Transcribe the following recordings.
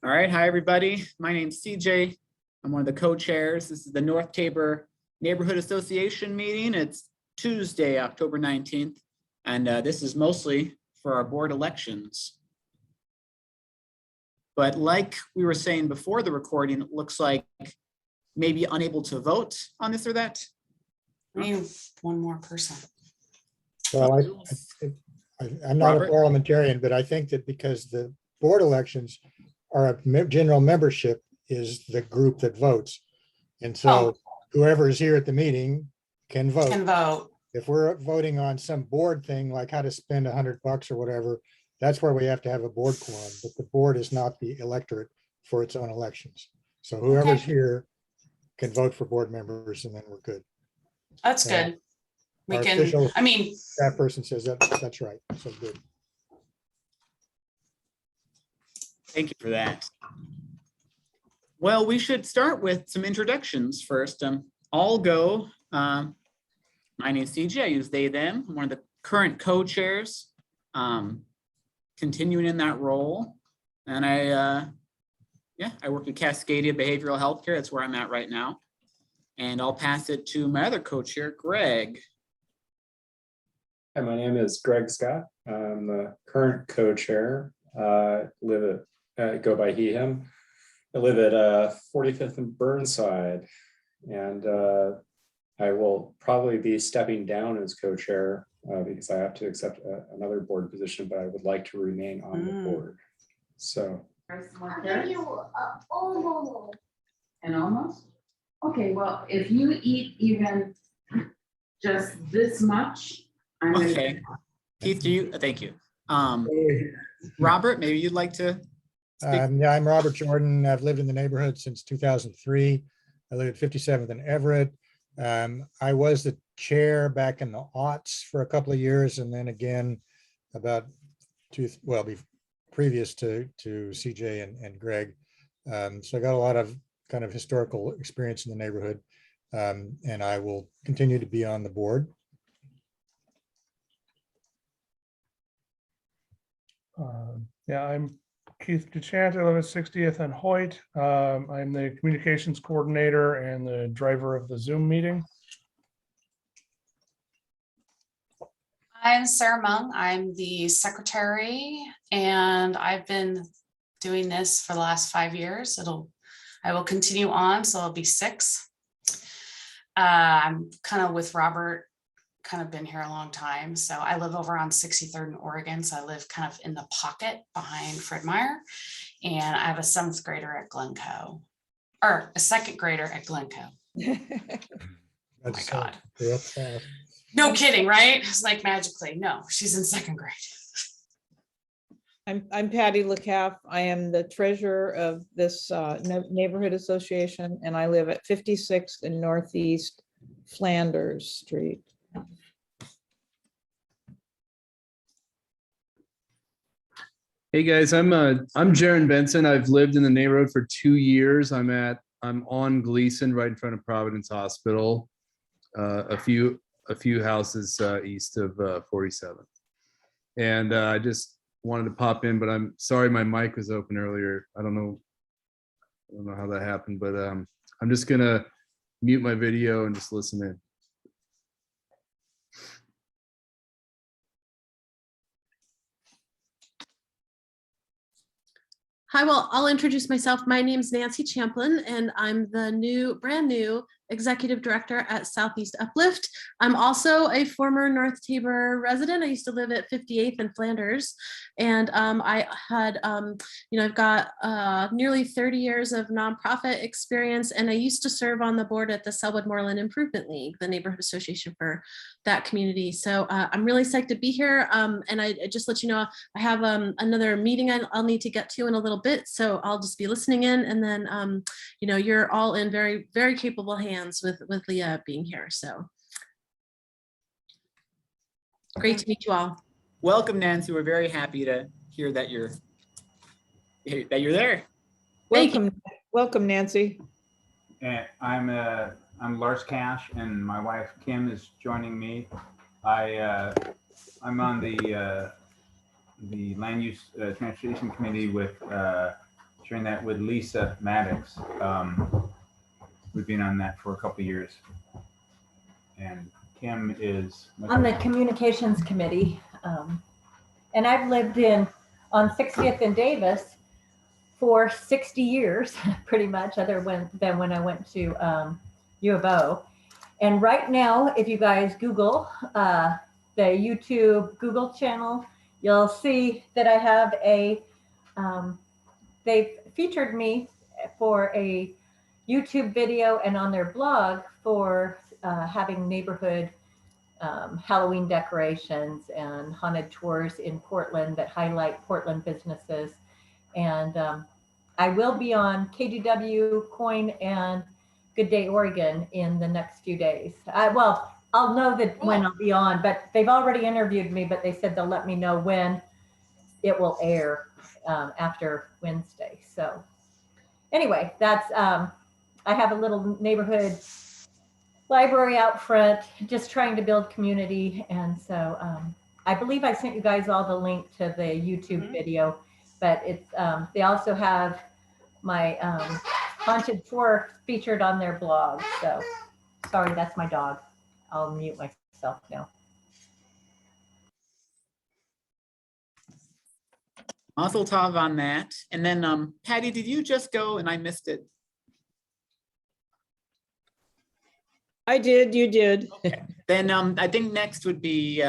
All right, hi everybody. My name's CJ. I'm one of the co-chairs. This is the North Tabor Neighborhood Association meeting. It's Tuesday, October 19th, and this is mostly for our board elections. But like we were saying before the recording, it looks like maybe unable to vote on this or that. We need one more person. Well, I'm not Robert? a parliamentarian, but I think that because the board elections are a general membership is the group that votes. And so whoever is here at the meeting can vote. Can vote. If we're voting on some board thing, like how to spend $100 or whatever, that's where we have to have a board quorum, but the board is not the electorate for its own elections. So whoever's here can vote for board members and then we're good. That's good. We Our can, official I mean, That person says that's right. So good. Thank you for that. Well, we should start with some introductions first. I'll go. My name is CJ. I use they, them. I'm one of the current co-chairs, continuing in that role. And I work at Cascadia Behavioral Healthcare. That's where I'm at right now. And I'll pass it to my other co-chair, Greg. Hi, my name is Greg Scott. I'm the current co-chair. Go by he, him. I live at 45th and Burnside, and I will probably be stepping down as co-chair because I have to accept another board position, but I would like to remain on the board. So. And almost? Okay, well, if you eat even just this much, I'm gonna. Okay. Keith, do you? Thank you. Robert, maybe you'd like to speak? Yeah, I'm Robert Jordan. I've lived in the neighborhood since 2003. I live at 57th and Everett. I was the chair back in the aughts for a couple of years, and then again about previous to CJ and Greg. So I got a lot of kind of historical experience in the neighborhood, and I will continue to be on the board. Yeah, I'm Keith DeChant. I live at 60th and Hoyt. I'm the communications coordinator and the driver of the Zoom meeting. I'm Sarah Mung. I'm the secretary, and I've been doing this for the last 5 years. I will continue on, so I'll be 6. I'm kind of with Robert. Kind of been here a long time. So I live over on 63rd in Oregon. So I live kind of in the pocket behind Fred Meyer. And I have a 7th grader at Glencoe, or a 2nd grader at Glencoe. Oh my God. No kidding, right? It's like magically. No, she's in 2nd grade. I'm Patty LeCaff. I am the treasurer of this neighborhood association, and I live at 56th and Northeast Flanders Street. Hey guys, I'm Jaron Benson. I've lived in the neighborhood for 2 years. I'm on Gleason, right in front of Providence Hospital, a few houses east of 47th. And I just wanted to pop in, but I'm sorry my mic was open earlier. I don't know how that happened, but I'm just gonna mute my video and just listen in. Hi, well, I'll introduce myself. My name is Nancy Champlin, and I'm the brand new executive director at Southeast Uplift. I'm also a former North Tabor resident. I used to live at 58th and Flanders, and I had, I've got nearly 30 years of nonprofit experience, and I used to serve on the board at the Selwood Moreland Improvement League, the neighborhood association for that community. So I'm really psyched to be here, and I just let you know I have another meeting I'll need to get to in a little bit, so I'll just be listening in, and then you're all in very, very capable hands with Leah being here. So great to meet you all. Welcome, Nancy. We're very happy to hear that you're there. Welcome, Nancy. I'm Lars Cash, and my wife Kim is joining me. I'm on the land use transportation committee with sharing that with Lisa Maddox. We've been on that for a couple of years. And Kim is. On the communications committee. And I've lived on 60th and Davis for 60 years, pretty much, than when I went to U of O. And right now, if you guys Google the YouTube Google channel, you'll see that I have they've featured me for a YouTube video and on their blog for having neighborhood Halloween decorations and haunted tours in Portland that highlight Portland businesses. And I will be on KDW, Coin, and Good Day Oregon in the next few days. Well, I'll know that when I'll be on, but they've already interviewed me, but they said they'll let me know when it will air after Wednesday. So anyway, that's, I have a little neighborhood library out front, just trying to build community. And so I believe I sent you guys all the link to the YouTube video, but it's, they also have my haunted tour featured on their blog. So sorry, that's my dog. I'll mute myself now. Mazel tov on that. And then Patty, did you just go and I missed it? I did, you did. Okay. Then I think next would be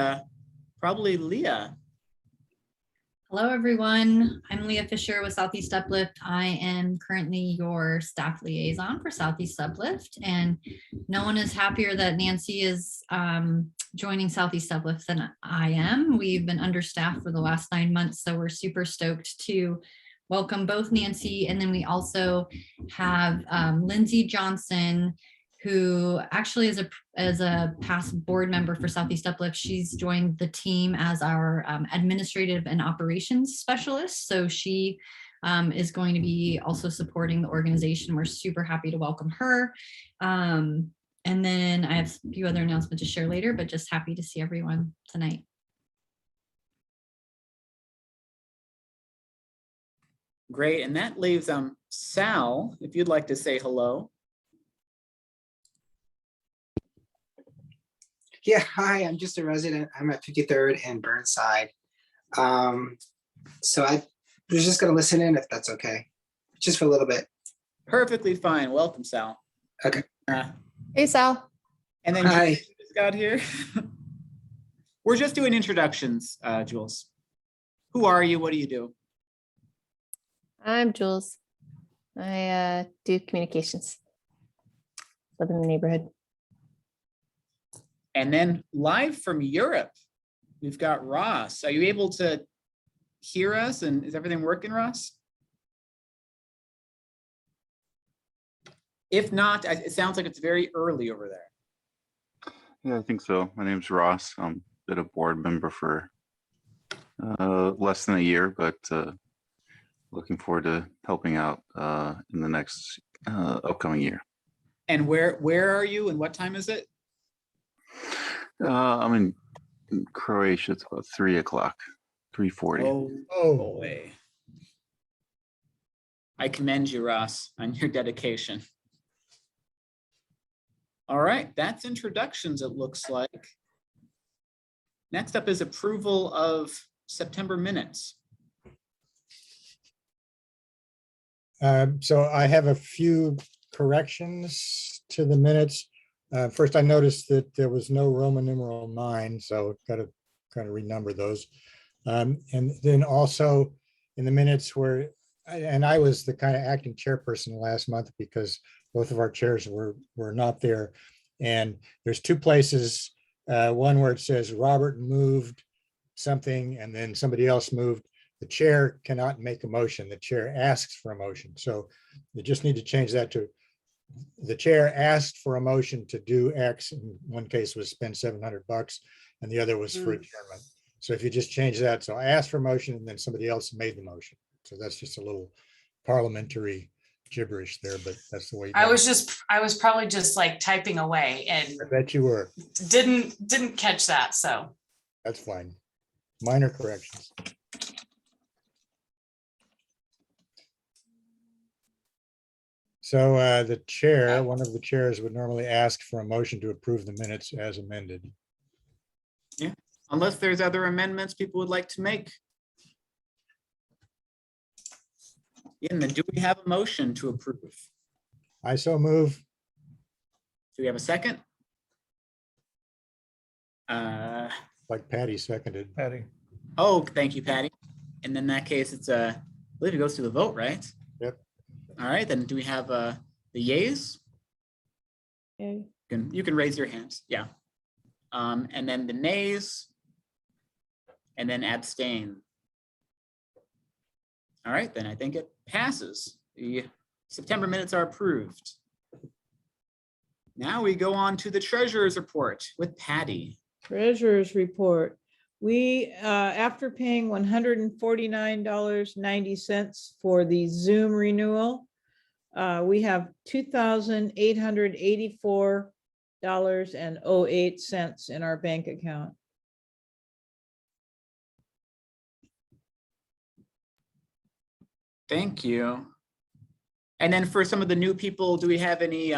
probably Leah. Hello, everyone. I'm Leah Fisher with Southeast Uplift. I am currently your staff liaison for Southeast Uplift, and no one is happier that Nancy is joining Southeast Uplift than I am. We've been understaffed for the last 9 months, so we're super stoked to welcome both Nancy, and then we also have Lindsay Johnson, who actually is a past board member for Southeast Uplift. She's joined the team as our administrative and operations specialist. So she is going to be also supporting the organization. We're super happy to welcome her. And then I have a few other announcements to share later, but just happy to see everyone tonight. Great, and that leaves Sal, if you'd like to say hello. Yeah, hi, I'm just a resident. I'm at 53rd and Burnside. So I was just gonna listen in if that's okay, just for a little bit. Perfectly fine. Welcome, Sal. Okay. Hey, Sal. And then Hi. Jules just got here. We're just doing introductions, Jules. Who are you? What do you do? I'm Jules. I do communications. Live in the neighborhood. And then live from Europe, we've got Ross. Are you able to hear us? And is everything working, Ross? If not, it sounds like it's very early over there. Yeah, I think so. My name's Ross. I'm been a board member for less than a year, but looking forward to helping out in the next upcoming year. And where are you and what time is it? I'm in Croatia. It's about 3 o'clock, 3:40. Oh boy. I commend you, Ross, on your dedication. All right, that's introductions, it looks like. Next up is approval of September minutes. So I have a few corrections to the minutes. First, I noticed that there was no Roman numeral 9, so got to kind of renumber those. And then also in the minutes where, and I was the kind of acting chairperson last month because both of our chairs were not there. And there's 2 places, one where it says Robert moved something and then somebody else moved. The chair cannot make a motion. The chair asks for a motion. So you just need to change that to the chair asked for a motion to do X. In one case was spend $700 and the other was for adjournment. So if you just change that, so I asked for a motion and then somebody else made the motion. So that's just a little parliamentary gibberish there, but that's the way. You I was probably just like typing away and I bet you were. Didn't catch that. So that's fine. Minor corrections. So the chair, one of the chairs would normally ask for a motion to approve the minutes as amended. Yeah, unless there's other amendments people would like to make. Yeah, and then do we have a motion to approve? I so move. Do we have a second? Like Patty seconded. Patty. Oh, thank you, Patty. And in that case, it's I believe it goes to the vote, right? Yep. All right, then do we have the yays? Okay. You can raise your hands, yeah. And then the nays, and then abstain. All right, then I think it passes. The September minutes are approved. Now we go on to the treasurer's report with Patty. Treasurer's report. We, after paying $149.90 for the Zoom renewal, we have $2,884.08 in our bank account. Thank you. And then for some of the new people, do we have any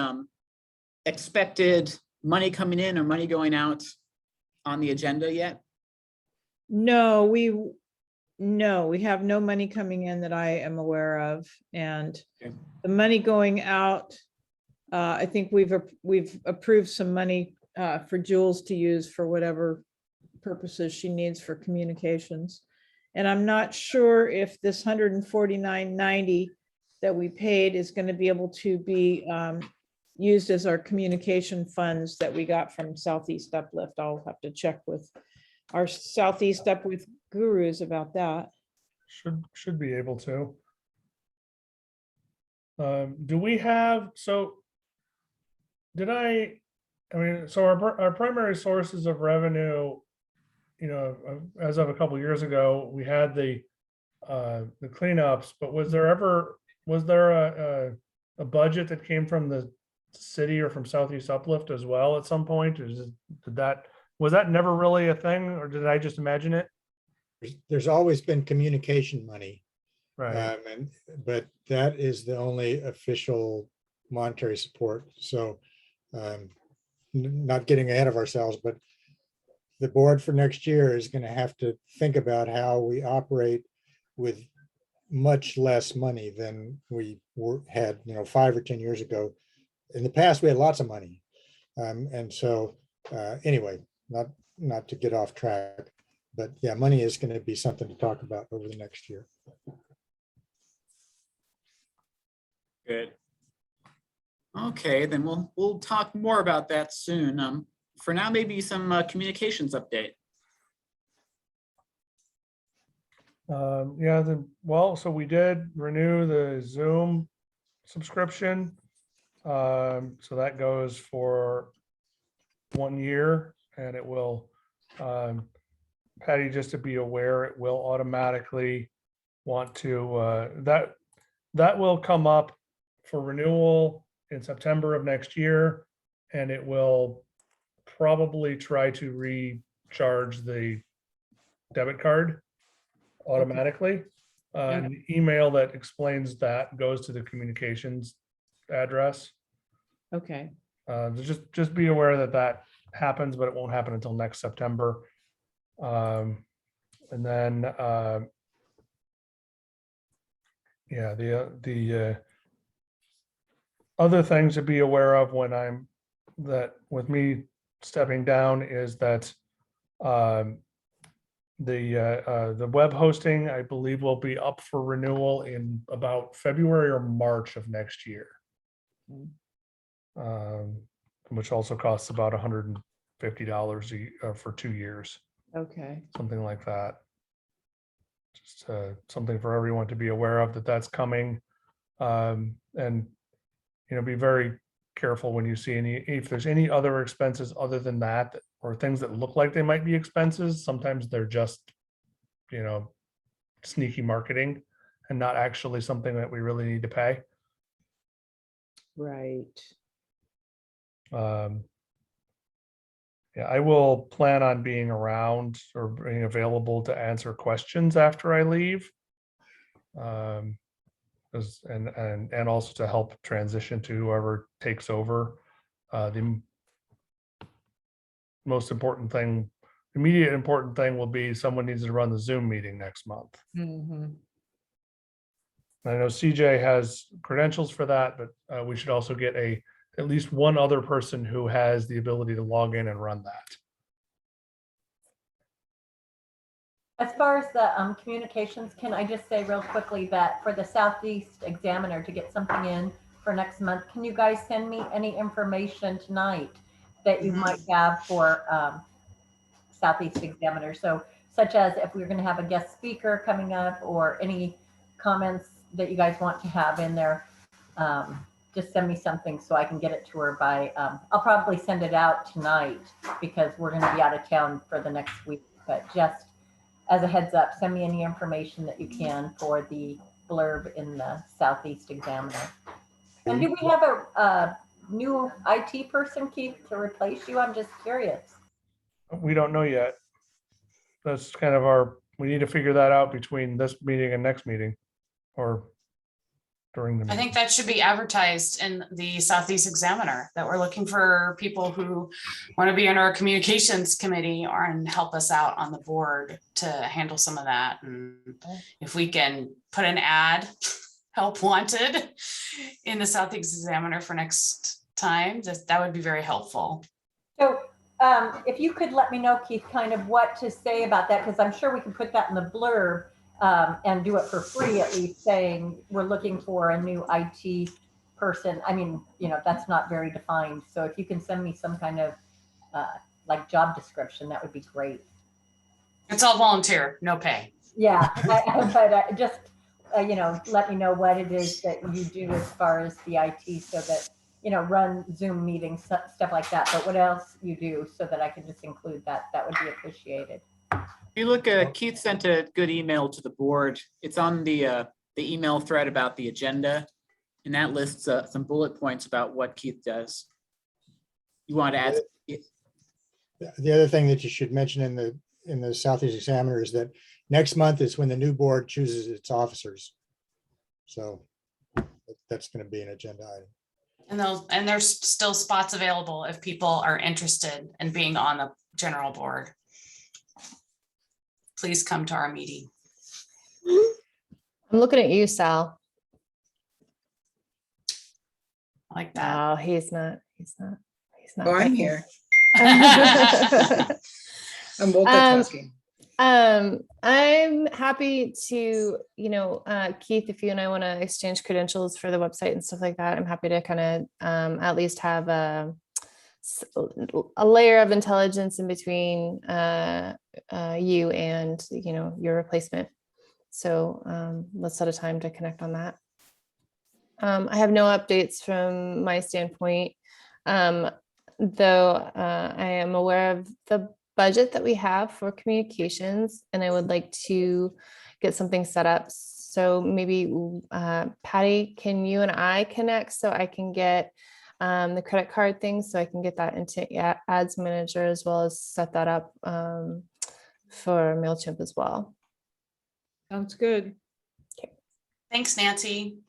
expected money coming in or money going out on the agenda yet? No, we have no money coming in that I am aware of. And Okay. the money going out, I think we've approved some money for Jules to use for whatever purposes she needs for communications. And I'm not sure if this $149.90 that we paid is going to be able to be used as our communication funds that we got from Southeast Uplift. I'll have to check with our Southeast Uplift gurus about that. Should be able to. Do we have, so so our primary sources of revenue, as of a couple years ago, we had the cleanups, but was there a budget that came from the city or from Southeast Uplift as well at some point? Was that never really a thing, or did I just imagine it? There's always been communication money. Right. But that is the only official monetary support. So not getting ahead of ourselves, but the board for next year is going to have to think about how we operate with much less money than we had 5 or 10 years ago. In the past, we had lots of money. And so anyway, not to get off track, but yeah, money is going to be something to talk about over the next year. Good. Okay, then we'll talk more about that soon. For now, maybe some communications update. So we did renew the Zoom subscription. So that goes for 1 year, and it will, Patty, just to be aware, it will automatically want to, that will come up for renewal in September of next year, and it will probably try to recharge the debit card automatically. The email that explains that goes to the communications address. Okay. Just be aware that happens, but it won't happen until next September. And then the other things to be aware of with me stepping down is that the web hosting, I believe, will be up for renewal in about February or March of next year. Which also costs about $150 for 2 years. Okay. Something like that. Just something for everyone to be aware of, that's coming. And be very careful when you see if there's any other expenses other than that, or things that look like they might be expenses. Sometimes they're just sneaky marketing and not actually something that we really need to pay. Right. I will plan on being around or being available to answer questions after I leave. and also to help transition to whoever takes over. The most important thing, immediate important thing will be someone needs to run the Zoom meeting next month. Mhm. I know CJ has credentials for that, but we should also get at least one other person who has the ability to log in and run that. As far as the communications, can I just say real quickly that for the Southeast Examiner to get something in for next month, can you guys send me any information tonight that you might have for Southeast Examiner? So such as if we're going to have a guest speaker coming up or any comments that you guys want to have in there, just send me something so I can get it to her by, I'll probably send it out tonight because we're going to be out of town for the next week, but just as a heads up, send me any information that you can for the blurb in the Southeast Examiner. And do we have a new IT person, Keith, to replace you? I'm just curious. We don't know yet. That's kind of we need to figure that out between this meeting and next meeting or during the I meeting. think that should be advertised in the Southeast Examiner, that we're looking for people who want to be in our communications committee or and help us out on the board to handle some of that. And if we can put an ad, help wanted, in the Southeast Examiner for next time, that would be very helpful. So if you could let me know, Keith, kind of what to say about that, because I'm sure we can put that in the blurb and do it for free, at least saying we're looking for a new IT person. I mean, that's not very defined. So if you can send me some kind of like job description, that would be great. It's all volunteer, no pay. Yeah, but just, let me know what it is that you do as far as the IT so that, run Zoom meetings, stuff like that. But what else you do so that I can just include that, that would be appreciated. If you look at, Keith sent a good email to the board. It's on the email thread about the agenda, and that lists some bullet points about what Keith does. You want to add? The other thing that you should mention in the Southeast Examiner is that next month is when the new board chooses its officers. So that's going to be an agenda item. And there's still spots available if people are interested in being on the general board. Please come to our meeting. I'm looking at you, Sal. I like that. Oh, he's not. Oh, I'm here. I'm I'm multitasking. I'm happy to, Keith, if you and I want to exchange credentials for the website and stuff like that, I'm happy to kind of at least have a layer of intelligence in between you and, your replacement. So let's set a time to connect on that. I have no updates from my standpoint, though I am aware of the budget that we have for communications, and I would like to get something set up. So maybe Patty, can you and I connect so I can get the credit card thing, so I can get that into Ads Manager, as well as set that up for MailChimp as well. Sounds good. Thanks, Nancy.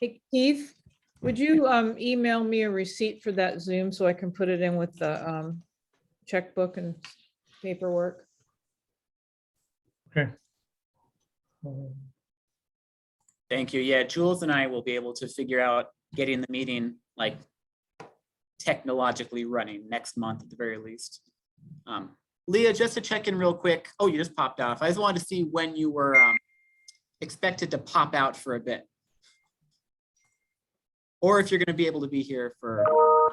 Hey, Keith, would you email me a receipt for that Zoom so I can put it in with the checkbook and paperwork? Okay. Thank you. Yeah, Jules and I will be able to figure out getting the meeting like technologically running next month at the very least. Leah, just to check in real quick. Oh, you just popped off. I just wanted to see when you were expected to pop out for a bit. Or if you're going to be able to be here for.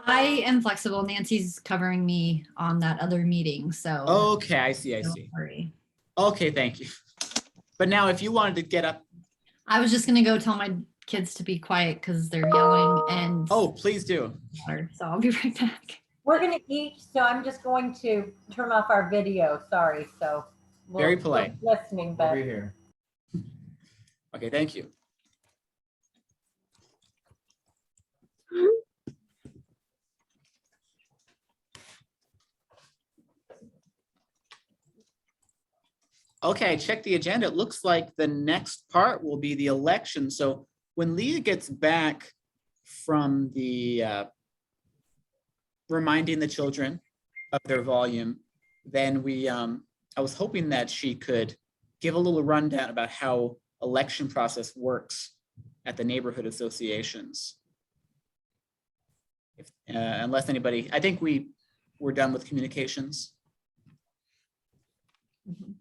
I am flexible. Nancy's covering me on that other meeting, so. Okay, I see. Don't worry. Okay, thank you. But now if you wanted to get up. I was just gonna go tell my kids to be quiet because they're yelling and. Oh, please do. So I'll be right back. We're going to eat, so I'm just going to turn off our video. Sorry. So Very polite. Listening, but. I'll be here. Okay, thank you. Okay, check the agenda. It looks like the next part will be the election. So when Leah gets back from the reminding the children of their volume, then I was hoping that she could give a little rundown about how election process works at the neighborhood associations. Unless anybody, I think we're done with communications.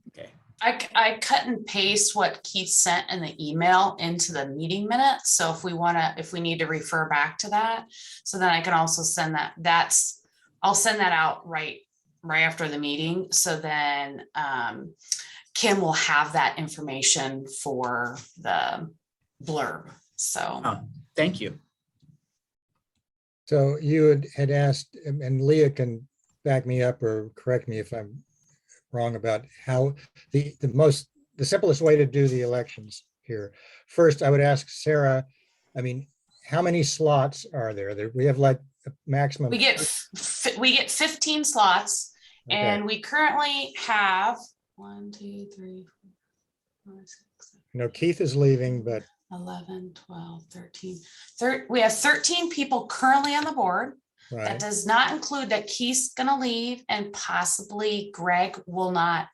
Okay. I cut and paste what Keith sent in the email into the meeting minutes. So if we need to refer back to that, so then I can also send that. I'll send that out right after the meeting. So then Kim will have that information for the blurb. So thank you. So you had asked, and Leah can back me up or correct me if I'm wrong about how the simplest way to do the elections here. First, I would ask Sarah, I mean, how many slots are there? We have like a maximum. we get 15 slots, Okay. and we currently have 1, 2, 3, 4, 5, 6, 7, Keith is leaving, but 11, 12, 13. We have 13 people currently on the board. That right. does not include that Keith's gonna leave and possibly Greg will not.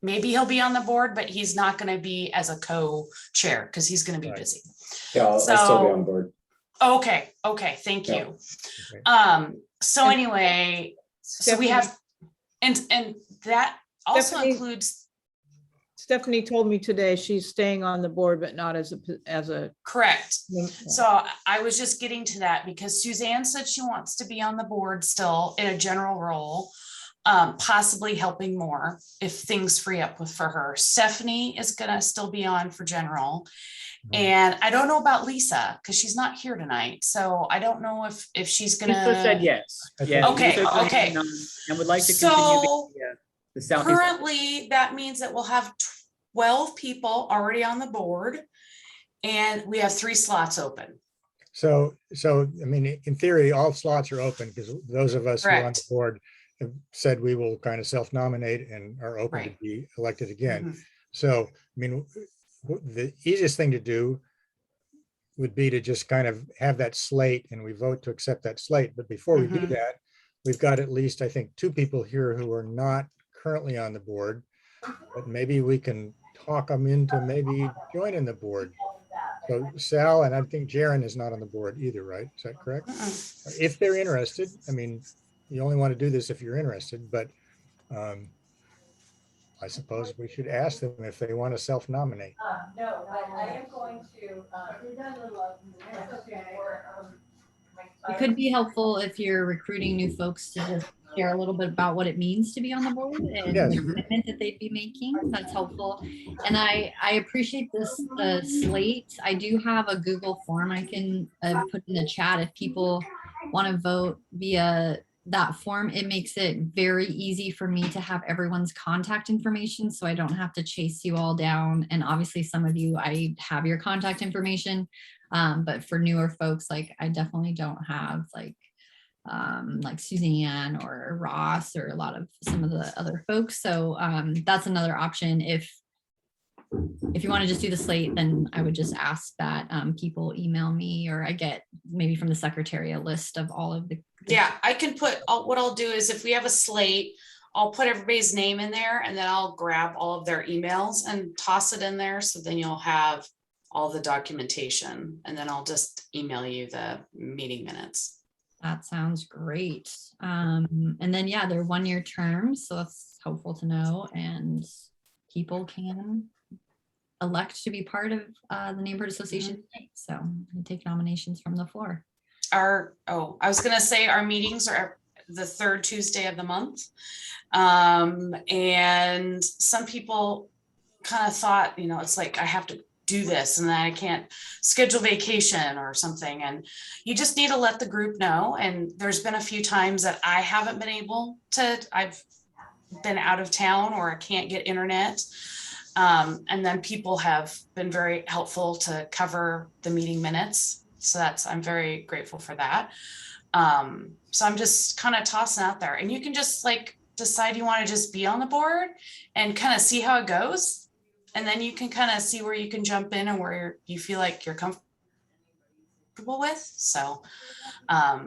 Maybe he'll be on the board, but he's not gonna be as a co-chair because he's gonna be busy. Yeah, I'll still be on board. Okay, thank Yeah. you. Okay. So anyway, so we have, and that also Stephanie- includes, Stephanie told me today she's staying on the board, but not as a. correct. So I was just getting to that because Suzanne said she wants to be on the board still in a general role, possibly helping more if things free up for her. Stephanie is gonna still be on for general. And I don't know about Lisa because she's not here tonight. So I don't know if she's gonna. Lisa said yes. Yeah. Okay, Lisa agreed okay. And would like to continue So the Southeast. currently, that means that we'll have 12 people already on the board, and we have 3 slots open. So I mean, in theory, all slots are open because those of us who are on the Correct. board have said we will kind of self-nominate and are open to Right. be elected again. Mhm. So, I mean, the easiest thing to do would be to just kind of have that slate and we vote to accept that slate. But before we do Mhm. that, we've got at least, I think, 2 people here who are not currently on the board, but maybe we can talk them into maybe joining the board. So Sal, and I think Jaren is not on the board either, right? Is that correct? If they're interested, I mean, you only want to do this if you're interested, but I suppose we should ask them if they want to self-nominate. No, but I am going to. It could be helpful if you're recruiting new folks to just share a little bit about what it means to be on the board and Yes. the commitment that they'd be making. That's helpful. And I appreciate the slate. I do have a Google form I can put in the chat if people want to vote via that form. It makes it very easy for me to have everyone's contact information so I don't have to chase you all down. And obviously some of you, I have your contact information. But for newer folks, like I definitely don't have like Suzanne or Ross or a lot of some of the other folks. So that's another option. If you want to just do the slate, then I would just ask that people email me or I get maybe from the secretary a list of all of the. Yeah, I can put, what I'll do is if we have a slate, I'll put everybody's name in there and then I'll grab all of their emails and toss it in there. So then you'll have all the documentation and then I'll just email you the meeting minutes. That sounds great. And then, yeah, they're 1-year terms. So that's helpful to know. And people can elect to be part of the neighborhood association. So we take nominations from the floor. I was going to say our meetings are the 3rd Tuesday of the month. And some people kind of thought, it's like, I have to do this and then I can't schedule vacation or something. And you just need to let the group know. And there's been a few times that I haven't been able to, I've been out of town or I can't get internet. And then people have been very helpful to cover the meeting minutes. So I'm very grateful for that. So I'm just kind of tossing out there and you can just like decide you want to just be on the board and kind of see how it goes. And then you can kind of see where you can jump in and where you feel like you're comfortable with. So, I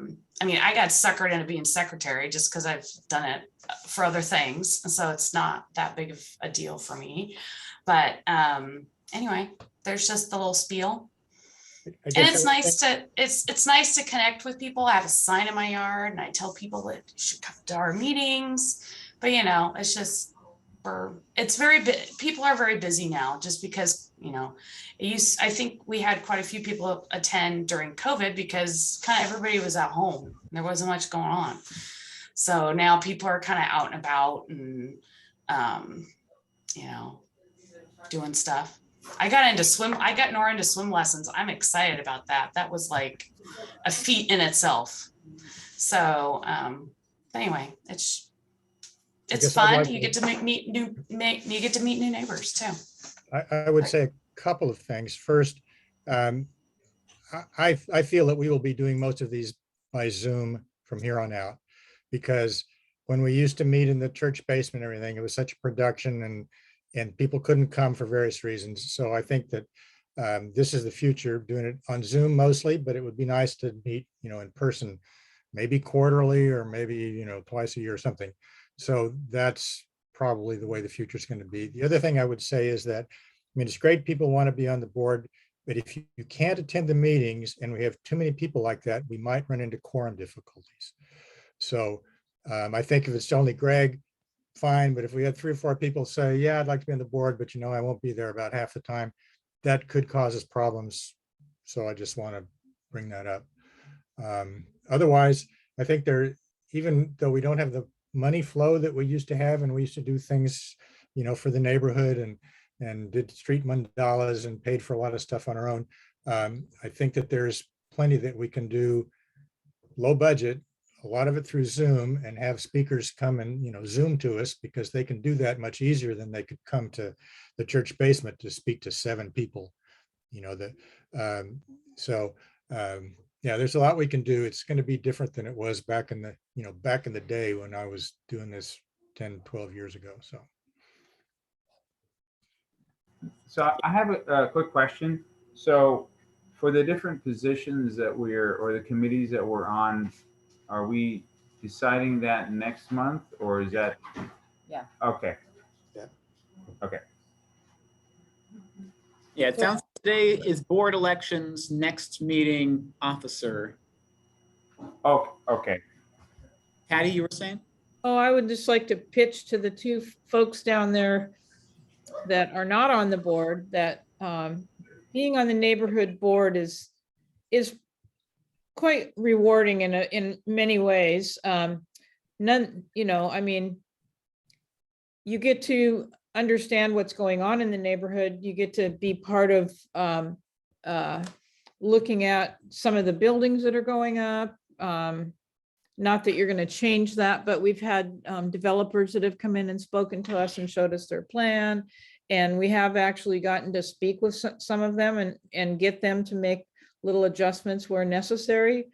mean, I got suckered into being secretary just because I've done it for other things. And so it's not that big of a deal for me. But anyway, there's just the little spiel. And it's nice to it's nice to connect with people. I have a sign in my yard and I tell people that you should come to our meetings. But you know, it's just it's very people are very busy now just because, you know, I think we had quite a few people attend during COVID because kind of everybody was at home. There wasn't much going on. So now people are kind of out and about and you know, doing stuff. I got Nora into swim lessons. I'm excited about that. That was like a feat in itself. So anyway, it's fun. You get to meet new neighbors too. I would say a couple of things. First, I feel that we will be doing most of these by Zoom from here on out, because when we used to meet in the church basement and everything, it was such a production and people couldn't come for various reasons. So I think that this is the future, doing it on Zoom mostly, but it would be nice to meet, you know, in person, maybe quarterly or maybe, you know, twice a year or something. So that's probably the way the future is going to be. The other thing I would say is that, I mean, it's great people want to be on the board, but if you can't attend the meetings and we have too many people like that, we might run into quorum difficulties. So I think if it's only Greg, fine, but if we had 3 or 4 people say, yeah, I'd like to be on the board, but you know, I won't be there about half the time, that could cause us problems. So I just want to bring that up. Otherwise, I think even though we don't have the money flow that we used to have, and we used to do things, you know, for the neighborhood and did street mandalas and paid for a lot of stuff on our own. I think that there's plenty that we can do low budget, a lot of it through Zoom, and have speakers come and, you know, Zoom to us, because they can do that much easier than they could come to the church basement to speak to 7 people, you know, yeah, there's a lot we can do. It's going to be different than it was back in the day when I was doing this 10, 12 years ago. So I have a quick question. So for the different positions that or the committees that we're on, are we deciding that next month, or is that? Yeah. Okay. Yeah. Okay. Yeah, it sounds today is board elections, next meeting officer. Oh, okay. Patty, you were saying? Oh, I would just like to pitch to the 2 folks down there that are not on the board that being on the neighborhood board is quite rewarding in many ways. You know, I mean, you get to understand what's going on in the neighborhood. You get to be part of looking at some of the buildings that are going up. Not that you're going to change that, but we've had developers that have come in and spoken to us and showed us their plan. And we have actually gotten to speak with some of them and get them to make little adjustments where necessary.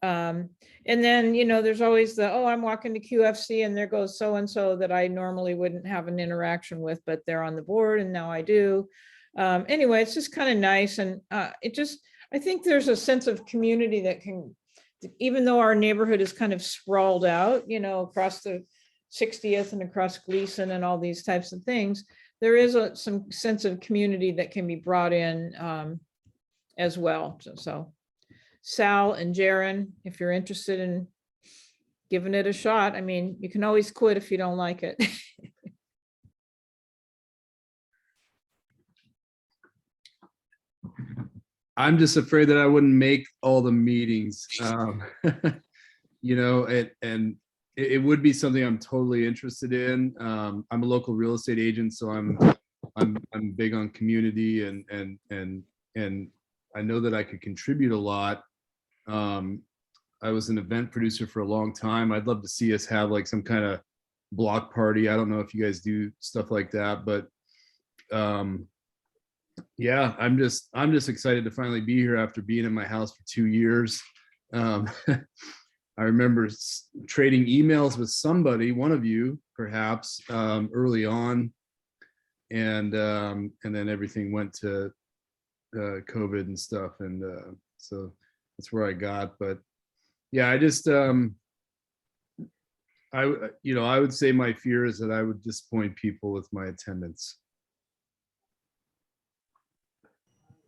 And then, you know, there's always oh, I'm walking to QFC and there goes so-and-so that I normally wouldn't have an interaction with, but they're on the board and now I do. Anyway, it's just kind of nice. And I think there's a sense of community that can, even though our neighborhood is kind of sprawled out, you know, across the 60th and across Gleason and all these types of things, there is some sense of community that can be brought in as well. So Sal and Jaron, if you're interested in giving it a shot, I mean, you can always quit if you don't like it. I'm just afraid that I wouldn't make all the meetings. You know, it would be something I'm totally interested in. I'm a local real estate agent, so I'm big on community and I know that I could contribute a lot. I was an event producer for a long time. I'd love to see us have like some kind of block party. I don't know if you guys do stuff like that, but yeah, I'm just excited to finally be here after being in my house for 2 years. I remember trading emails with somebody, one of you perhaps, early on. And then everything went to COVID and stuff. And so that's where I got. But yeah, I just, I would say my fear is that I would disappoint people with my attendance.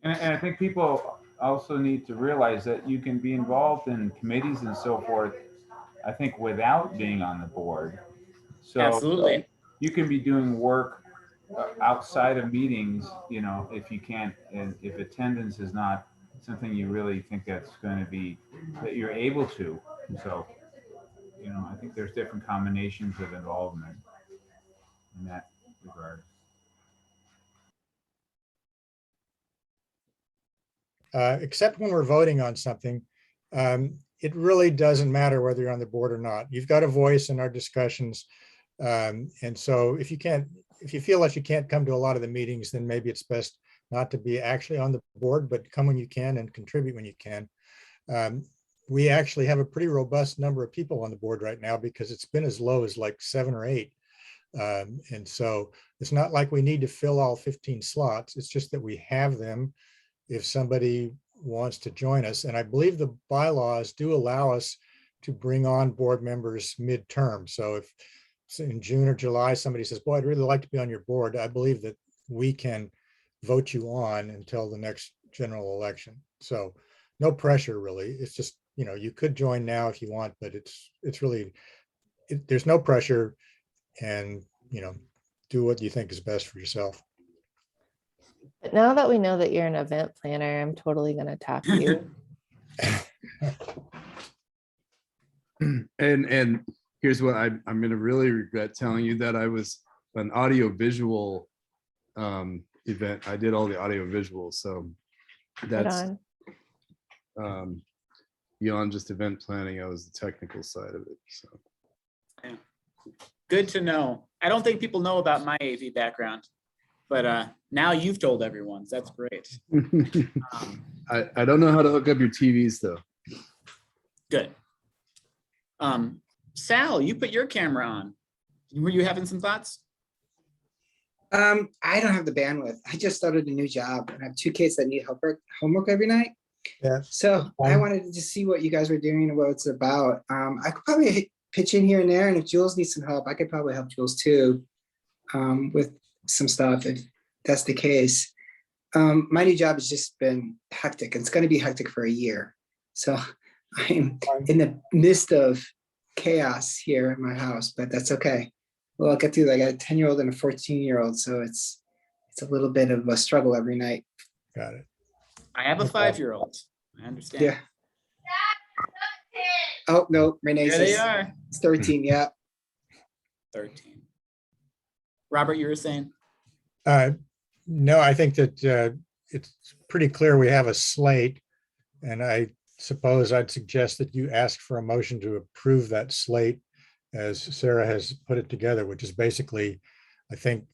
And I think people also need to realize that you can be involved in committees and so forth, I think, without being on the board. So Absolutely. you can be doing work outside of meetings, if you can't, and if attendance is not something you really think that's going to be, that you're able to. So, I think there's different combinations of involvement in that regard. Except when we're voting on something, it really doesn't matter whether you're on the board or not. You've got a voice in our discussions. And so if you feel like you can't come to a lot of the meetings, then maybe it's best not to be actually on the board, but come when you can and contribute when you can. We actually have a pretty robust number of people on the board right now because it's been as low as like 7 or 8. And so it's not like we need to fill all 15 slots. It's just that we have them if somebody wants to join us. And I believe the bylaws do allow us to bring on board members midterm. So if in June or July, somebody says, boy, I'd really like to be on your board, I believe that we can vote you on until the next general election. So no pressure really. It's just, you could join now if you want, but it's really, there's no pressure, and, do what you think is best for yourself. But now that we know that you're an event planner, I'm totally going to tap you. And here's what I'm going to really regret telling you, that I was an audio visual event. I did all the audio visuals. So that's beyond just event planning. I was the technical side of it. So yeah. Good to know. I don't think people know about my AV background, but now you've told everyone. So that's great. I don't know how to hook up your TVs though. Good. Sal, you put your camera on. Were you having some thoughts? I don't have the bandwidth. I just started a new job and I have 2 kids that need homework every night. Yeah. So I wanted to just see what you guys were doing and what it's about. I could probably pitch in here and there, and if Jules needs some help, I could probably help Jules too with some stuff if that's the case. My new job has just been hectic, and it's going to be hectic for a year. So I'm in the midst of chaos here at my house, but that's okay. Well, I'll get through that. I got a 10-year-old and a 14-year-old, so it's a little bit of a struggle every night. Got it. I have a 5-year-old. I understand. Yeah. Oh, no, Renee's There they are. 13, yeah. 13. Robert, you were saying? No, I think that it's pretty clear we have a slate, and I suppose I'd suggest that you ask for a motion to approve that slate as Sarah has put it together, which is basically, I think,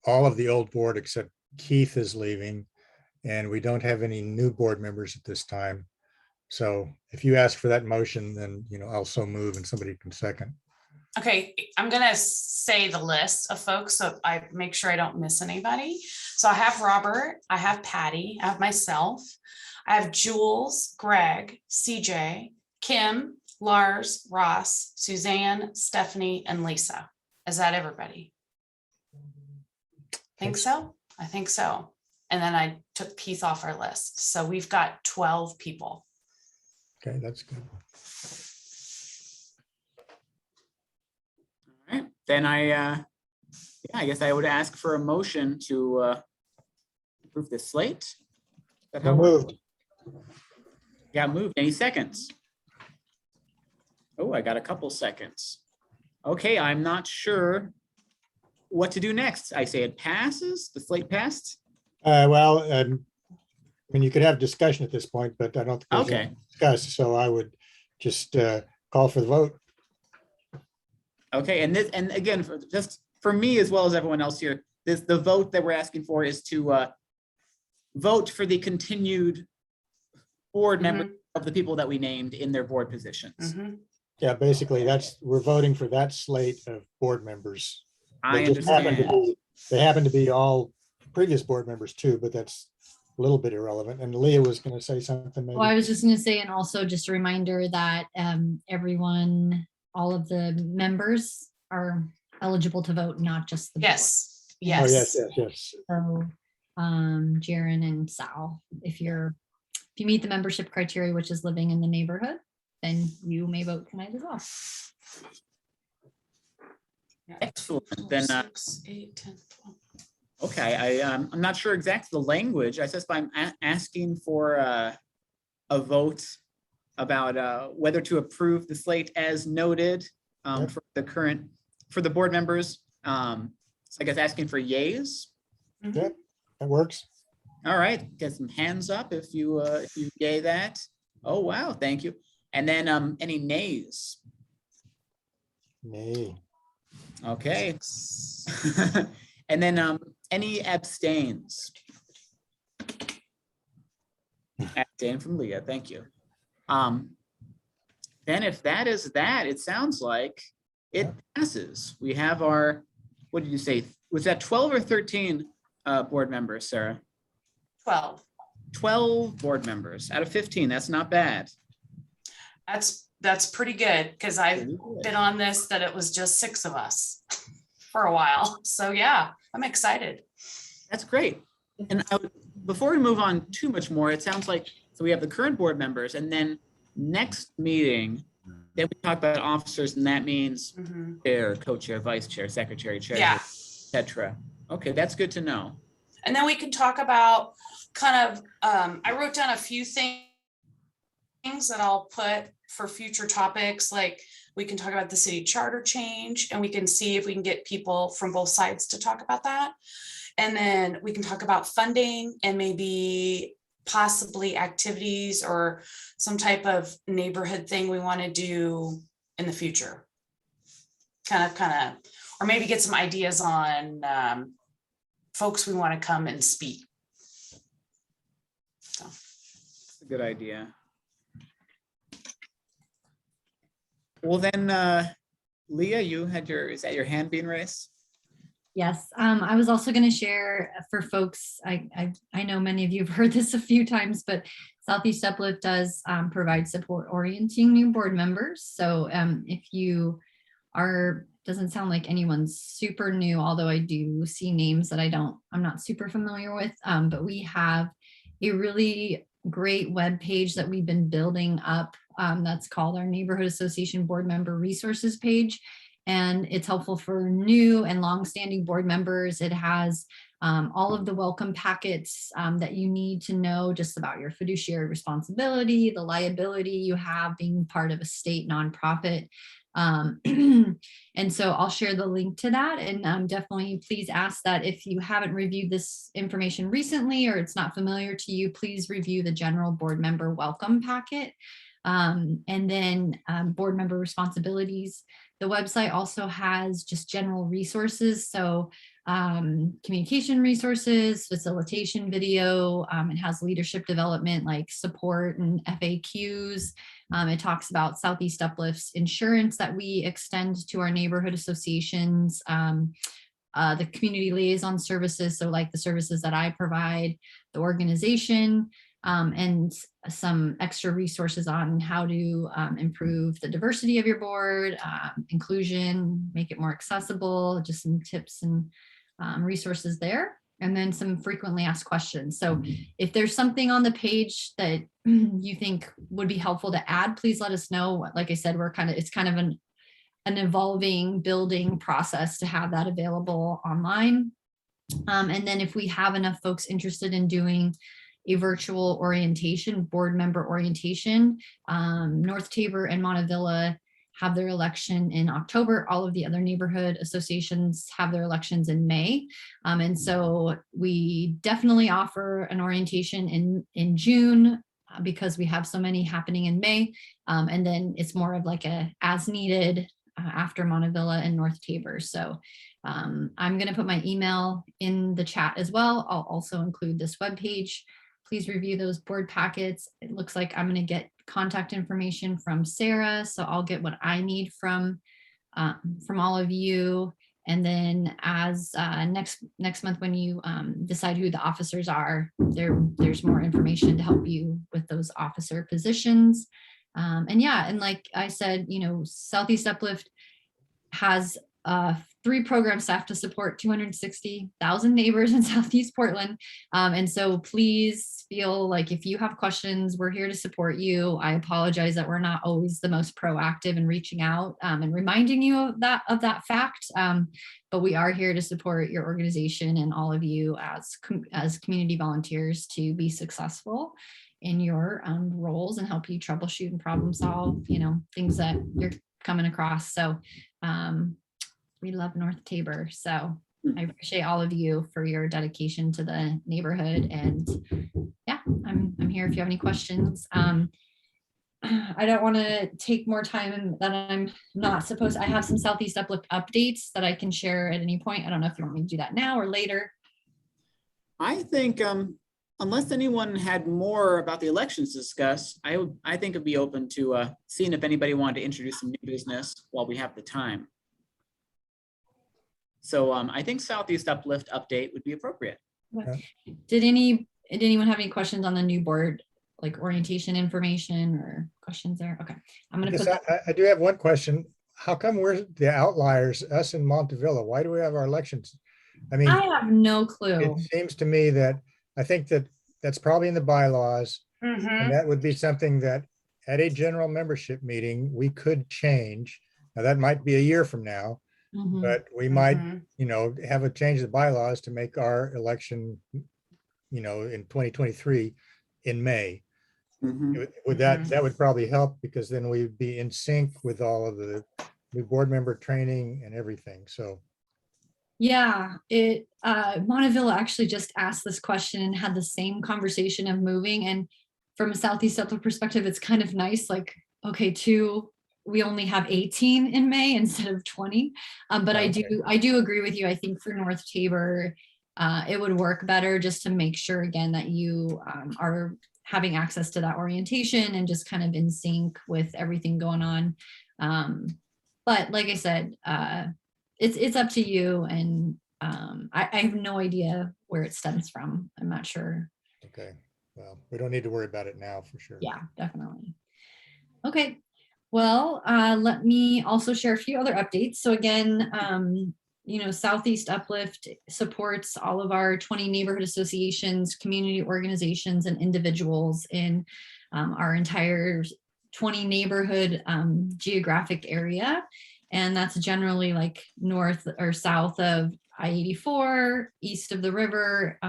all of the old board except Keith is leaving, and we don't have any new board members at this time. So if you ask for that motion, then, I'll so move and somebody can second. Okay, I'm gonna say the list of folks so I make sure I don't miss anybody. So I have Robert, I have Patty, I have myself, I have Jules, Greg, CJ, Kim, Lars, Ross, Suzanne, Stephanie, and Lisa. Is that everybody? Think so? I think so. And then I took Keith off our list. So we've got 12 people. Okay, that's good. All right, then I guess I would ask for a motion to approve this slate. That how moved. Yeah, moved. Any seconds? Oh, I got a couple seconds. Okay, I'm not sure what to do next. I say it passes. The slate passed. You could have discussion at this point, but I don't think there's any to discuss. So I would just call for the vote. Okay, and again, just for me as well as everyone else here, the vote that we're asking for is to vote for the continued board member of the people that we named in their board positions. Yeah, basically, we're voting for that slate of board members. I They just happen to understand. be, they happen to be all previous board members too, but that's a little bit irrelevant. And Leah was going to say something Well, I maybe. was just going to say, and also just a reminder that everyone, all of the members are eligible to vote, not just the board. Yes, Oh, yes, yes. yes, yes. So, Jaren and Sal, if you meet the membership criteria, which is living in the neighborhood, then you may vote tonight as well. Excellent. 4, Then, 6, 8, 10, 12. okay, I'm not sure exactly the language. I says I'm asking for a vote about whether to approve the slate as noted Yep. for the board members. So I guess asking for yays. Yep, that works. All right, get some hands up if you yay that. Oh, wow, thank you. And then any nays? Nay. Okay. And then any abstains? Abstain from Leah, thank you. Then if that is that, it sounds like it passes. We have our, what did you say? Was that 12 or 13 board members, Sarah? 12. 12 board members out of 15. That's not bad. That's pretty good, because I've been on this that it was just 6 of us for a while. So yeah, I'm excited. That's great. And before we move on too much more, it sounds like, so we have the current board members, and then next meeting, then we talk about officers, and that means chair, co-chair, vice chair, secretary, treasurer, Yeah. etc. Okay, that's good to know. And then we can talk about kind of, I wrote down a few things that I'll put for future topics. Like we can talk about the city charter change, and we can see if we can get people from both sides to talk about that. And then we can talk about funding and maybe possibly activities or some type of neighborhood thing we want to do in the future. Kind of, or maybe get some ideas on folks we want to come and speak. So. That's a good idea. Well then, Leah, is that your hand being raised? Yes, I was also going to share for folks, I know many of you have heard this a few times, but Southeast Uplift does provide support orienting new board members. So if you doesn't sound like anyone's super new, although I do see names that I'm not super familiar with, but we have a really great web page that we've been building up that's called our Neighborhood Association Board Member Resources page. And it's helpful for new and longstanding board members. It has all of the welcome packets that you need to know just about your fiduciary responsibility, the liability you have being part of a state nonprofit. And so I'll share the link to that, and definitely please ask that if you haven't reviewed this information recently or it's not familiar to you, please review the general board member welcome packet. And then board member responsibilities. The website also has just general resources. So communication resources, facilitation video, it has leadership development like support and FAQs. It talks about Southeast Uplift's insurance that we extend to our neighborhood associations, the community liaison services, so like the services that I provide, the organization, and some extra resources on how to improve the diversity of your board, inclusion, make it more accessible, just some tips and resources there. And then some frequently asked questions. So if there's something on the page that you think would be helpful to add, please let us know. Like I said, it's kind of an evolving building process to have that available online. And then if we have enough folks interested in doing a virtual orientation, board member orientation, North Tabor and Montevilla have their election in October. All of the other neighborhood associations have their elections in May. And so we definitely offer an orientation in June because we have so many happening in May. And then it's more of like a as needed after Montevilla and North Tabor. So I'm gonna put my email in the chat as well. I'll also include this webpage. please review those board packets. It looks like I'm going to get contact information from Sarah, so I'll get what I need from all of you. And then as next month, when you decide who the officers are, there's more information to help you with those officer positions. And yeah, and like I said, Southeast Uplift has 3 program staff to support 260,000 neighbors in Southeast Portland. And so please feel like if you have questions, we're here to support you. I apologize that we're not always the most proactive in reaching out and reminding you of that fact. But we are here to support your organization and all of you as community volunteers to be successful in your roles and help you troubleshoot and problem solve, things that you're coming across. So we love North Tabor. So I appreciate all of you for your dedication to the neighborhood. And yeah, I'm here if you have any questions. I don't want to take more time than I'm not supposed. I have some Southeast Uplift updates that I can share at any point. I don't know if you want me to do that now or later. I think unless anyone had more about the elections to discuss, I think it'd be open to seeing if anybody wanted to introduce some new business while we have the time. So I think Southeast Uplift update would be appropriate. Did anyone have any questions on the new board, like orientation information or questions there? Okay, I'm going to put I do have one question. How come we're the outliers, us in Montevilla? Why do we have our elections? I mean, I have no clue. It seems to me that I think that's probably in the bylaws. And that would be something that at a general membership meeting, we could change. Now that might be a year from now, but we might, have a change of the bylaws to make our election, in 2023 in May. Would that would probably help, because then we'd be in sync with all of the new board member training and everything. So yeah, Montevilla actually just asked this question and had the same conversation of moving. And from a Southeast Uplift perspective, it's kind of nice, like, okay, we only have 18 in May instead of 20. But I do agree with you. I think for North Tabor, it would work better just to make sure, again, that you are having access to that orientation and just kind of in sync with everything going on. But like I said, it's up to you. And I have no idea where it stems from. I'm not sure. Okay, well, we don't need to worry about it now for sure. Yeah, definitely. Okay. Well, let me also share a few other updates. So again, Southeast Uplift supports all of our 20 neighborhood associations, community organizations, and individuals in our entire 20 neighborhood geographic area. And that's generally like north or south of I-84, east of the river,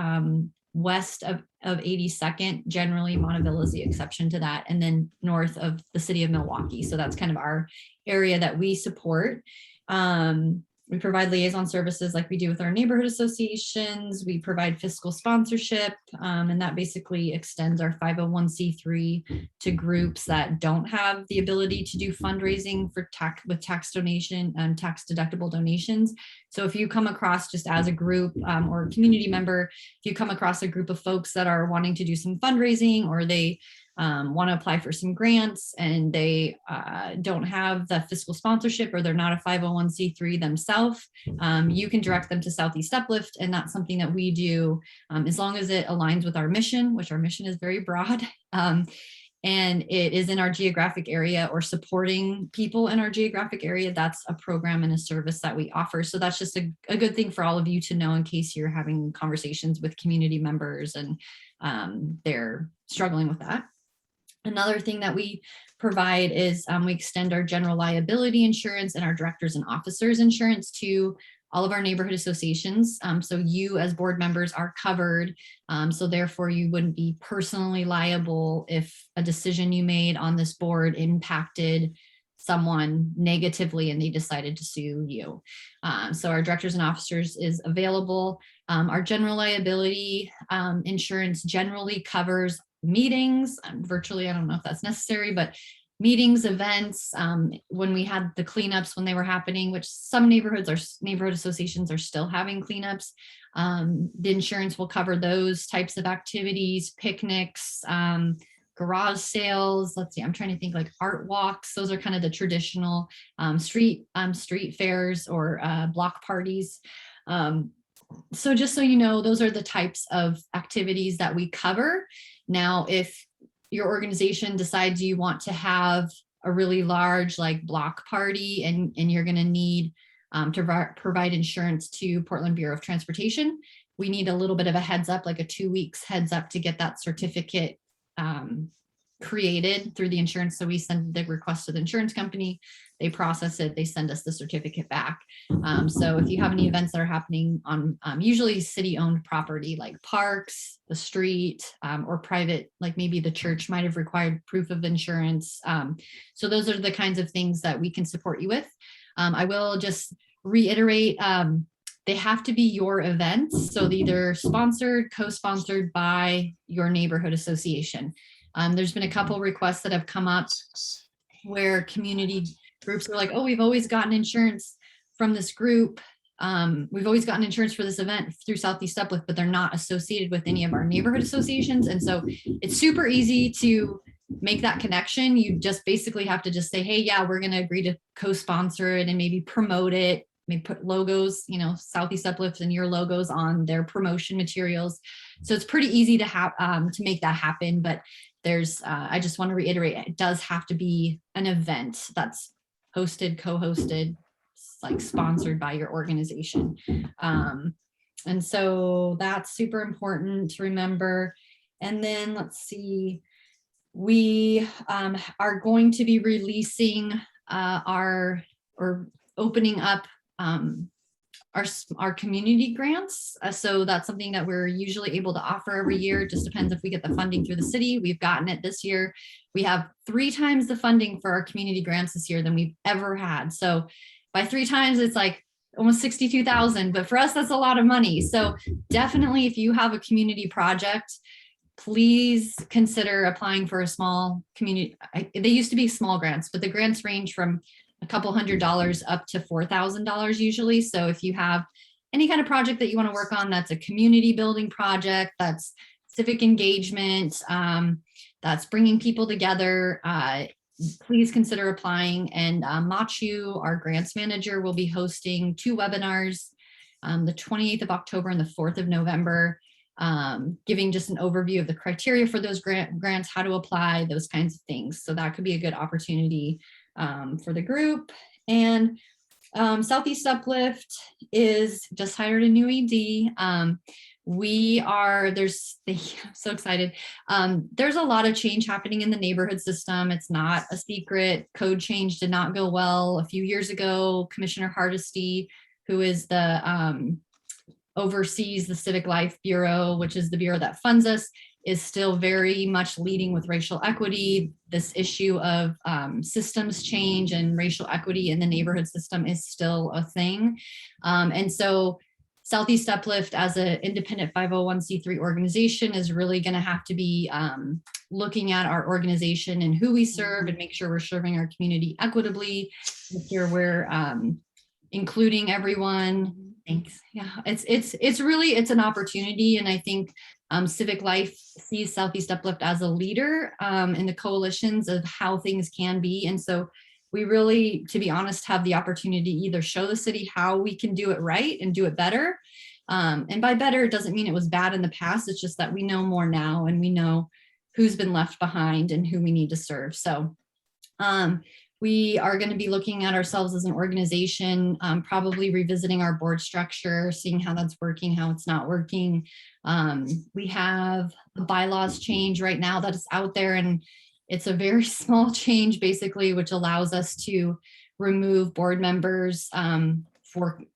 west of 82nd, generally Montevilla is the exception to that, and then north of the city of Milwaukee. So that's kind of our area that we support. We provide liaison services like we do with our neighborhood associations. We provide fiscal sponsorship, and that basically extends our 501c3 to groups that don't have the ability to do fundraising for tax donation and tax deductible donations. So if you come across, just as a group or a community member, if you come across a group of folks that are wanting to do some fundraising, or they want to apply for some grants and they don't have the fiscal sponsorship, or they're not a 501c3 themselves, you can direct them to Southeast Uplift. And that's something that we do as long as it aligns with our mission, which our mission is very broad. And it is in our geographic area or supporting people in our geographic area. That's a program and a service that we offer. So that's just a good thing for all of you to know in case you're having conversations with community members and they're struggling with that. Another thing that we provide is we extend our general liability insurance and our directors and officers insurance to all of our neighborhood associations. So you as board members are covered. So therefore you wouldn't be personally liable if a decision you made on this board impacted someone negatively and they decided to sue you. So our directors and officers is available. Our general liability insurance generally covers meetings. Virtually, I don't know if that's necessary, but meetings, events, when we had the cleanups when they were happening, which some neighborhood associations are still having cleanups. The insurance will cover those types of activities, picnics, garage sales. Let's see, I'm trying to think, like art walks. Those are kind of the traditional street fairs or block parties. So just so you know, those are the types of activities that we cover. Now, if your organization decides you want to have a really large like block party and you're going to need to provide insurance to Portland Bureau of Transportation, we need a little bit of a heads up, like a 2 weeks heads up to get that certificate created through the insurance. So we send the request to the insurance company, they process it, they send us the certificate back. So if you have any events that are happening on usually city-owned property like parks, the street, or private, like maybe the church might have required proof of insurance. So those are the kinds of things that we can support you with. I will just reiterate, they have to be your events. So either sponsored, co-sponsored by your neighborhood association. There's been a couple requests that have come up where community groups are like, oh, we've always gotten insurance from this group. We've always gotten insurance for this event through Southeast Uplift, but they're not associated with any of our neighborhood associations. And so it's super easy to make that connection. You just basically have to just say, hey, yeah, we're going to agree to co-sponsor it and maybe promote it. Maybe put logos, Southeast Uplift and your logos on their promotion materials. So it's pretty easy to have to make that happen. But there's, I just want to reiterate, it does have to be an event that's hosted, co-hosted, like sponsored by your organization. And so that's super important to remember. And then let's see, we are going to be releasing opening up our community grants. So that's something that we're usually able to offer every year. It just depends if we get the funding through the city. We've gotten it this year. We have 3 times the funding for our community grants this year than we've ever had. So by 3 times, it's like almost 62,000, but for us, that's a lot of money. So definitely if you have a community project, please consider applying for a small community. They used to be small grants, but the grants range from a couple $100 up to $4,000 usually. So if you have any kind of project that you want to work on, that's a community building project, that's civic engagement, that's bringing people together, please consider applying. And Machu, our grants manager, will be hosting 2 webinars, the 28th of October and the 4th of November, giving just an overview of the criteria for those grants, how to apply, those kinds of things. So that could be a good opportunity for the group. And Southeast Uplift is just hired a new ED. I'm so excited. There's a lot of change happening in the neighborhood system. It's not a secret. Code change did not go well a few years ago. Commissioner Hardesty, who is the oversees the Civic Life Bureau, which is the bureau that funds us, is still very much leading with racial equity. This issue of systems change and racial equity in the neighborhood system is still a thing. And so Southeast Uplift as an independent 501c3 organization is really gonna have to be looking at our organization and who we serve and make sure we're serving our community equitably. Make sure we're including everyone. Thanks. Yeah, it's really an opportunity, and I think Civic Life sees Southeast Uplift as a leader in the coalitions of how things can be, and so we really, to be honest, have the opportunity to either show the city how we can do it right and do it better. And by better, it doesn't mean it was bad in the past. It's just that we know more now, and we know who's been left behind and who we need to serve. So we are going to be looking at ourselves as an organization, probably revisiting our board structure, seeing how that's working, how it's not working. We have the bylaws change right now that is out there, and it's a very small change basically, which allows us to remove board members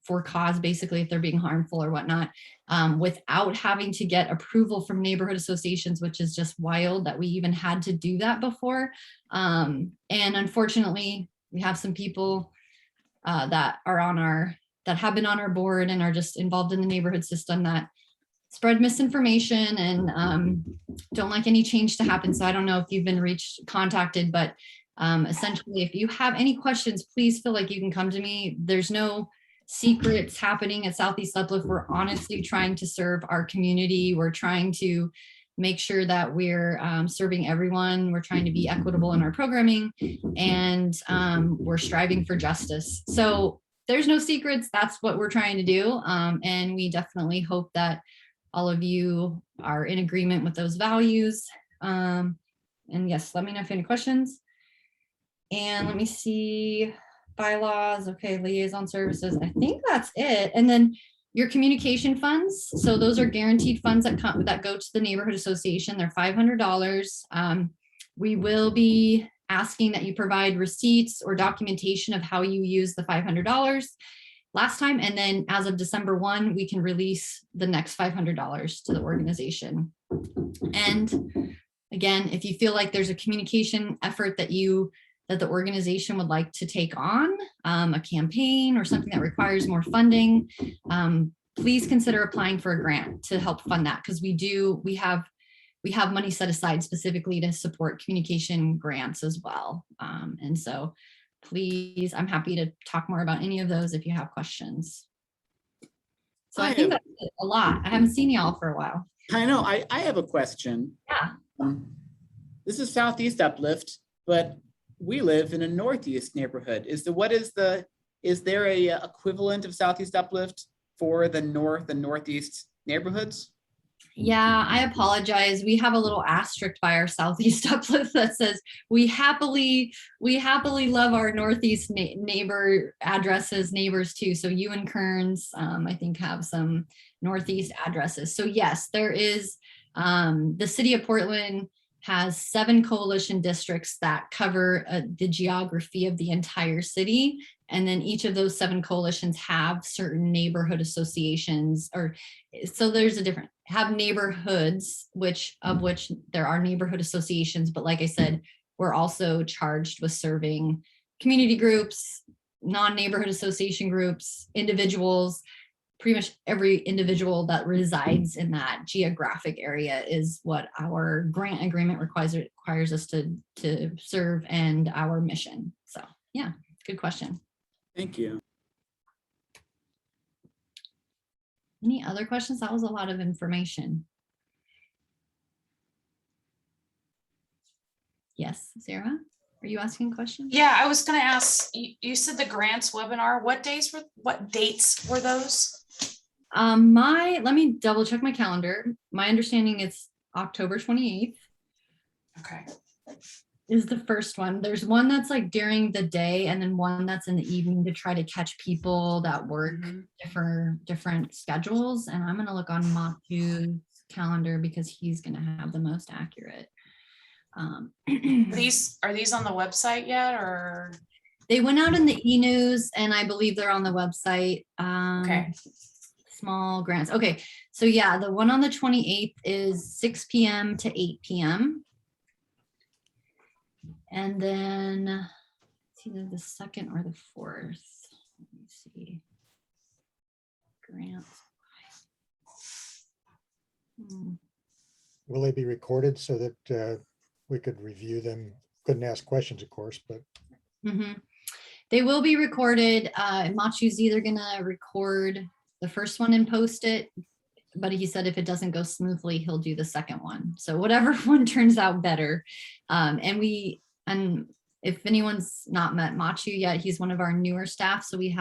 for cause, basically, if they're being harmful or whatnot, without having to get approval from neighborhood associations, which is just wild that we even had to do that before. And unfortunately, we have some people that have been on our board and are just involved in the neighborhood system that spread misinformation and don't like any change to happen. So I don't know if you've been contacted, but essentially, if you have any questions, please feel like you can come to me. There's no secrets happening at Southeast Uplift. We're honestly trying to serve our community. We're trying to make sure that we're serving everyone. We're trying to be equitable in our programming, and we're striving for justice. So there's no secrets. That's what we're trying to do. And we definitely hope that all of you are in agreement with those values. And yes, let me know if you have any questions. And let me see, bylaws, okay, liaison services. I think that's it. And then your communication funds. So those are guaranteed funds that go to the neighborhood association. They're $500. We will be asking that you provide receipts or documentation of how you use the $500 last time. And then as of December 1, we can release the next $500 to the organization. And again, if you feel like there's a communication effort that the organization would like to take on, a campaign or something that requires more funding, please consider applying for a grant to help fund that, because we have money set aside specifically to support communication grants as well. And so please, I'm happy to talk more about any of those if you have questions. So I think that's a lot. I haven't seen y'all for a while. I know, I have a question. Yeah. This is Southeast Uplift, but we live in a Northeast neighborhood. Is there a equivalent of Southeast Uplift for the North and Northeast neighborhoods? Yeah, I apologize. We have a little asterisk by our Southeast Uplift that says we happily love our Northeast neighbor addresses, neighbors too. So you and Kearns, I think, have some Northeast addresses. So yes, there is. The city of Portland has 7 coalition districts that cover the geography of the entire city. And then each of those 7 coalitions have certain neighborhood associations, have neighborhoods, of which there are neighborhood associations. But like I said, we're also charged with serving community groups, non-neighborhood association groups, individuals. Pretty much every individual that resides in that geographic area is what our grant agreement requires us to serve, and our mission. So yeah, good question. Thank you. Any other questions? That was a lot of information. Yes, Sarah, are you asking questions? Yeah, I was going to ask, you said the grants webinar, what dates were those? Let me double check my calendar. My understanding it's October 28th. Okay. Is the first one. There's one that's like during the day, and then one that's in the evening to try to catch people that work different schedules. And I'm gonna look on Matthew's calendar because he's gonna have the most accurate. Are these on the website yet, or? They went out in the e-news, and I believe they're on the website. Okay. Small grants. Okay, so yeah, the one on the 28th is 6 p.m. to 8 p.m. And then it's either the 2nd or the 4th. Let me see. Grants. Will they be recorded so that we could review them? Couldn't ask questions, of course, but. They will be recorded. Machu's either gonna record the first one and post it, but he said if it doesn't go smoothly, he'll do the second one. So whatever one turns out better. And if anyone's not met Machu yet, he's one of our newer staff. So we've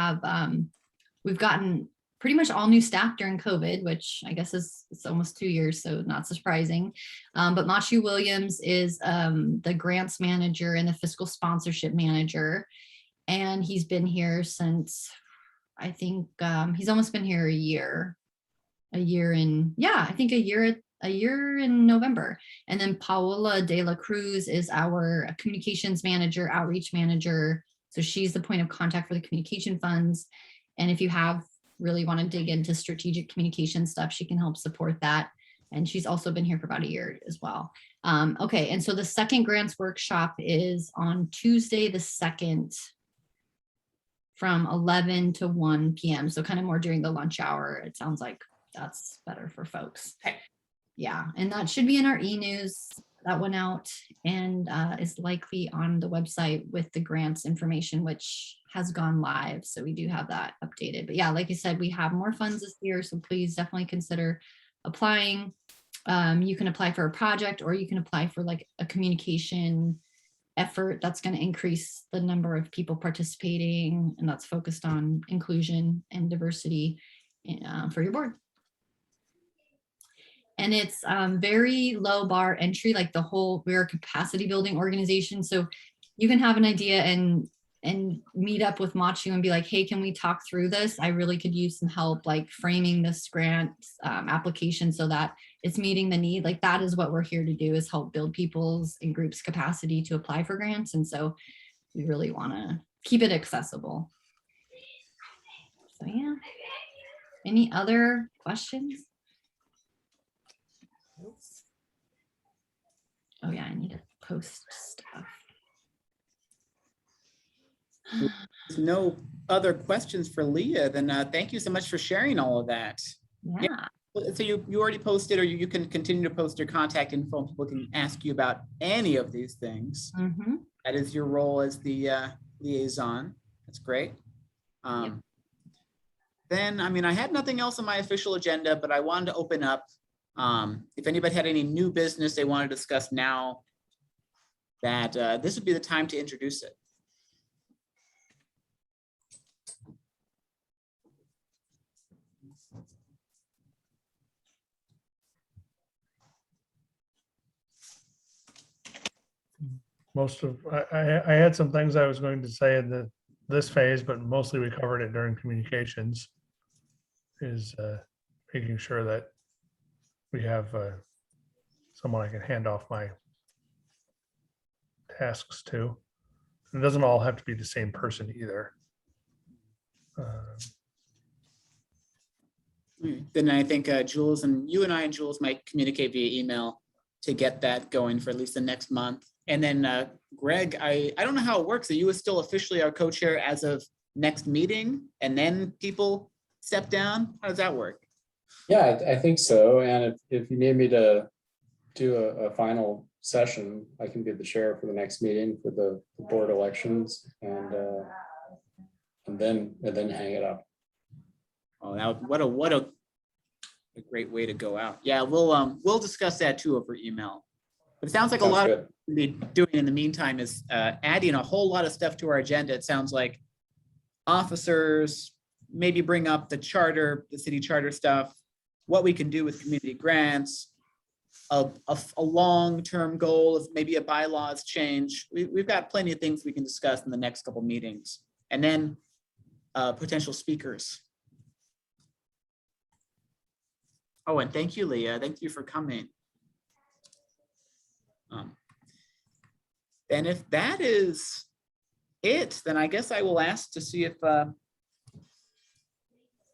gotten pretty much all new staff during COVID, which I guess it's almost 2 years, so not surprising. But Machu Williams is the grants manager and the fiscal sponsorship manager. And he's been here since, I think he's almost been here a year in November. And then Paola de la Cruz is our communications manager, outreach manager. So she's the point of contact for the communication funds. And if you really want to dig into strategic communication stuff, she can help support that. And she's also been here for about a year as well. Okay, and so the second grants workshop is on Tuesday the 2nd from 11 to 1 p.m. So kind of more during the lunch hour. It sounds like that's better for folks. Okay. Yeah, and that should be in our e-news. that went out and is likely on the website with the grants information, which has gone live. So we do have that updated. But yeah, like I said, we have more funds this year. So please definitely consider applying. You can apply for a project, or you can apply for like a communication effort that's going to increase the number of people participating, and that's focused on inclusion and diversity for your board. And it's very low bar entry, like we're a capacity building organization. So you can have an idea and meet up with Machu and be like, hey, can we talk through this? I really could use some help, like framing this grant application so that it's meeting the need. Like that is what we're here to do, is help build people's and groups capacity to apply for grants. And so we really want to keep it accessible. So yeah. Any other questions? Oh yeah, I need to post stuff. No other questions for Leah, then thank you so much for sharing all of that. Yeah. So you already posted, or you can continue to post your contact info. People can ask you about any of these things. Mm-hmm. That is your role as the liaison. That's great. Then, I mean, I had nothing else on my official agenda, but I wanted to open up. If anybody had any new business they want to discuss now, that this would be the time to introduce it. I had some things I was going to say in this phase, but mostly we covered it during communications, is making sure that we have someone I can hand off my tasks to. It doesn't all have to be the same person either. Then I think Jules and you and I and Jules might communicate via email to get that going for at least the next month. And then Greg, I don't know how it works. Are you still officially our co-chair as of next meeting, and then people step down? How does that work? Yeah, I think so. And if you need me to do a final session, I can be the chair for the next meeting for the board elections, and then hang it up. Oh, now what a great way to go out. Yeah, we'll discuss that too over email. But it sounds like a lot of what we'll be doing in the meantime is adding a whole lot of stuff to our agenda. It sounds like officers, maybe bring up the charter, the city charter stuff, what we can do with community grants, a long-term goal of maybe a bylaws change. We've got plenty of things we can discuss in the next couple meetings, and then potential speakers. Oh, and thank you, Leah. Thank you for coming. And if that is it, then I guess I will ask to see if, I'm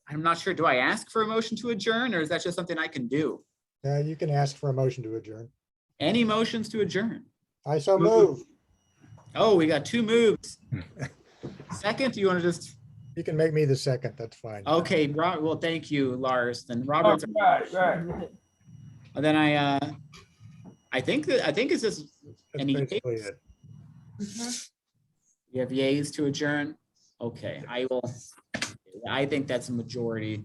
not sure, do I ask for a motion to adjourn, or is that just something I can do? You can ask for a motion to adjourn. Any motions to adjourn? I so move. Oh, we got two moves. Second, do you want to just? You can make me the second, that's fine. Okay, well, thank you, Lars. Then Robert's. Right. And then I think it's just any. Basically it. You have yays to adjourn? Okay, I think that's a majority.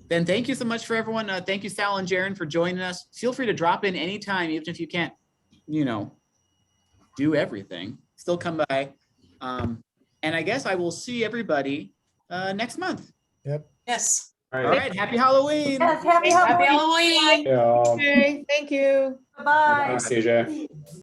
Then thank you so much for everyone. Thank you, Sal and Jaron, for joining us. Feel free to drop in anytime, even if you can't, do everything. Still come by. And I guess I will see everybody next month. Yep. Yes. All right. Happy Halloween. Yes, happy Halloween. Halloween. Yeah. Okay, thank you. Bye. Thanks, CJ.